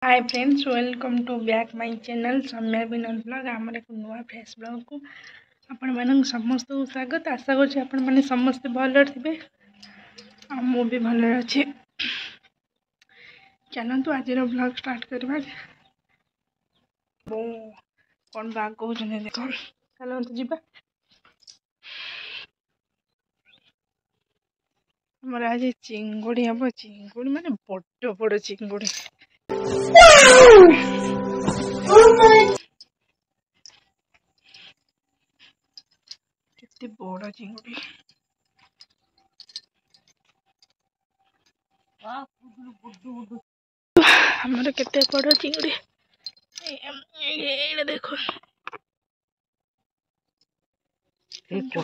Hi friends, welcome to back my channel Samya Vinod blog. आम एक नुआ फ्रेश ब्लॉग को आपण मान समस्त स्वागत। आशा कर आपण मैंने समस्ते भल थे मु भी भल अच्छे। चलतु आज ब्लॉग स्टार्ट करवा। कौन बाग कहते देख, चलतु जीवा। आमर आज चिंगुड़ी हम, चिंगुड़ी माने बड़ बड़ चिंगुड़ी। केते बड़ चिंगुड़ी, हमर केते बड़ चिंगुड़ी। ये देखो देखो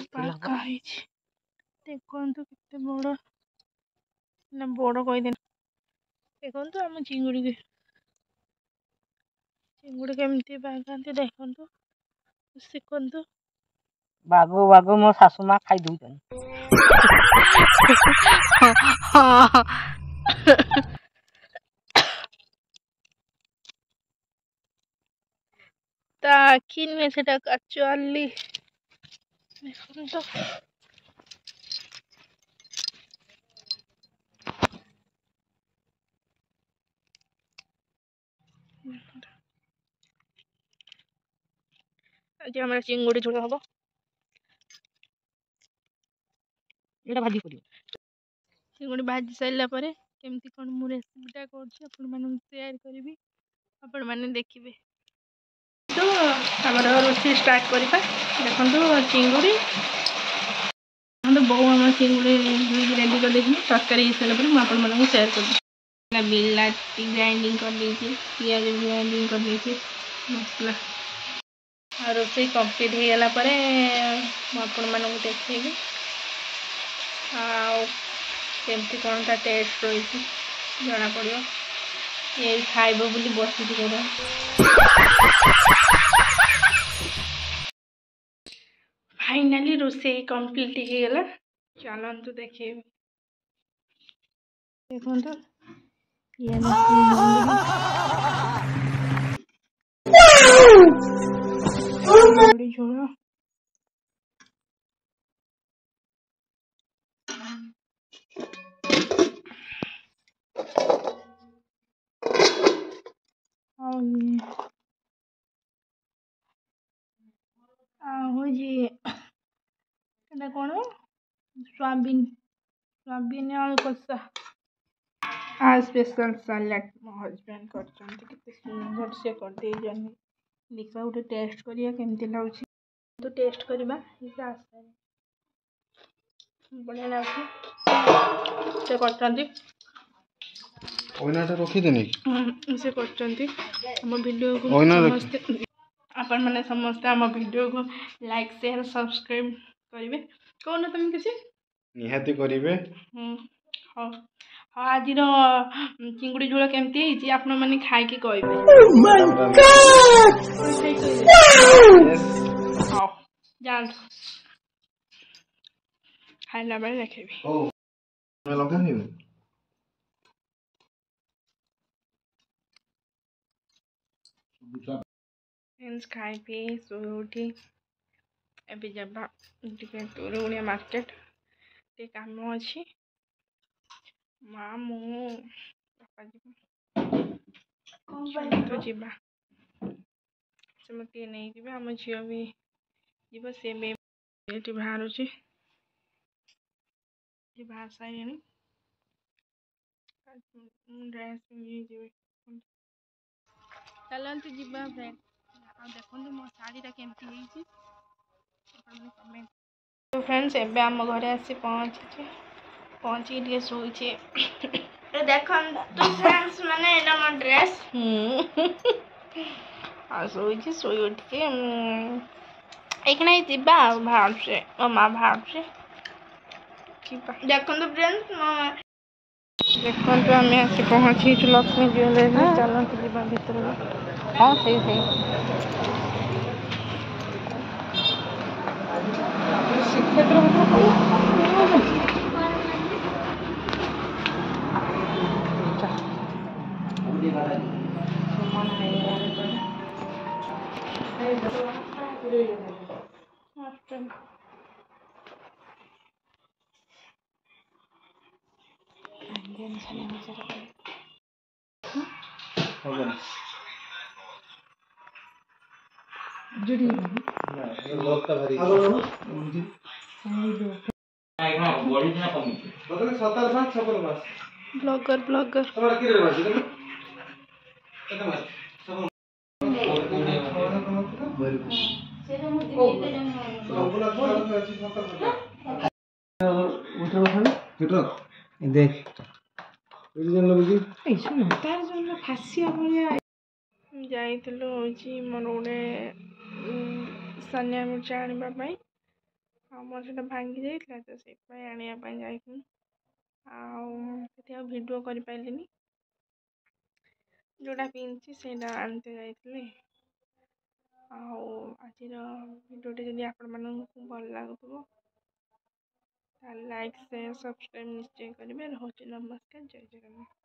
केते बड़ ना बड़ कहीदे। देखो आम चिंगुड़ी चिंगुड़ी केमती बागाती देखु शिखु। बागो बागो मो सासु माँ खाई दउछन। ताखिन में सेटा एक्चुअली देखो तो आज हमारा चिंगुड़ी झोल हम। एटा भाजी करियो। चिंगुड़ी भाजी साइला परे केमती कोन मु रेसिपीटा करछि अपन मानन शेयर करबी, अपन माने देखिबे। तो हमारा रोटी स्टार्ट करबा। देखंतु चिंगुड़ी हम तो बहु हम चिंगुड़ी रेडी कर देछि। तरकारी साइला परे मु अपन मानन शेयर करबी। बिलाती ग्राइंडिंग कर देछि, प्याज ग्राइंडिंग कर देछि, मसला और रोटी कंप्लीट हो गला परे आपण मानन देखैबी केमती कौन ता टेस्ट रही जना पड़ो। ये खाइब बोली बसी कर फाइनाली रोसे कंप्लीट हो गला। चलतु देखे देखो झोल कौन सोयाबीन सोयाबीन आलू कषा। आज स्पेशल सलाड मो हजबैंड कर सुंदर से कर दे जनी। देखा गोटे टेस्ट करिया केमती लाଗୁଛି। तो टेस्ट करबा बढ़िया लाଗୁଛି। से करचंती ओइनाटा रखी देनी से करचंती हम वीडियो को समस्त अपन माने समस्त हम वीडियो को लाइक शेयर सब्सक्राइब करिवे। कोन तुम किसी निहाती करिवे। हां हां आज रो चिंगुड़ी झोल केमती हिची आपन माने खाइ के कहबे। ओह माय गॉड हां जान खाइला बेले देखबी। ओ मैं लगा नहीं फ्रेंड्स खाई पी सोई उठी एबे जबा टिके तोरुणिया मार्केट टे काम अछि। माँ मु पापा जी तो जीवा से मते नहीं जीवे। हम झियो भी जीव से में एटी बाहर अछि जी बाहर साइने ड्रेस में जीवे। चलते जीवा फ्रेंड देखो मो शाढ़ीटा केमती होइछि कमेंट। तो फ्रेंड्स एबे हम घरे आसी पहुंची टे सोइछे। तो देखन तो फ्रेंड्स माने एटा मो ड्रेस आ सोइछे सोई उठ के एकना जीवा बाहर से मामा बाहर से जीवा। देखन तो फ्रेंड्स देखन तो हम आसी पहुंची लक्ष्मी ज्वेलरी। चलते जीवा भीतर। हां सही सही क्षेत्र ହବନି ନା ଲତା ଭାରି ବ୍ଲଗର ଯାଇଥିଲୁ ହେଉଛି ମୋର ଗୋଟେ ସାନିଆ ମିର୍ଚା ଆଣିବା ପାଇଁ। ଆଉ ମୋର ସେଇଟା ଭାଙ୍ଗି ଯାଇଥିଲା ତ ସେଇଥିପାଇଁ ଆଣିବା ପାଇଁ ଯାଇଥିଲୁ। ଆଉ ସେଠି ଆଉ ଭିଡ଼ିଓ କରିପାରିଲିନି। ଯେଉଁଟା ପିନ୍ଧିଛି ସେଇଟା ଆଣିତେ ଯାଇଥିଲି। ଆଉ ଆଜିର ଭିଡ଼ିଓଟି ଯଦି ଆପଣମାନଙ୍କୁ ଭଲ ଲାଗୁଥିବ ତାହେଲେ ଲାଇକ୍ ସେୟାର ସବସ୍କ୍ରାଇବ୍ ନିଶ୍ଚୟ କରିବେ। ରହୁଛି ନମସ୍କାର, ଜୟ ଜଗନ୍ନାଥ।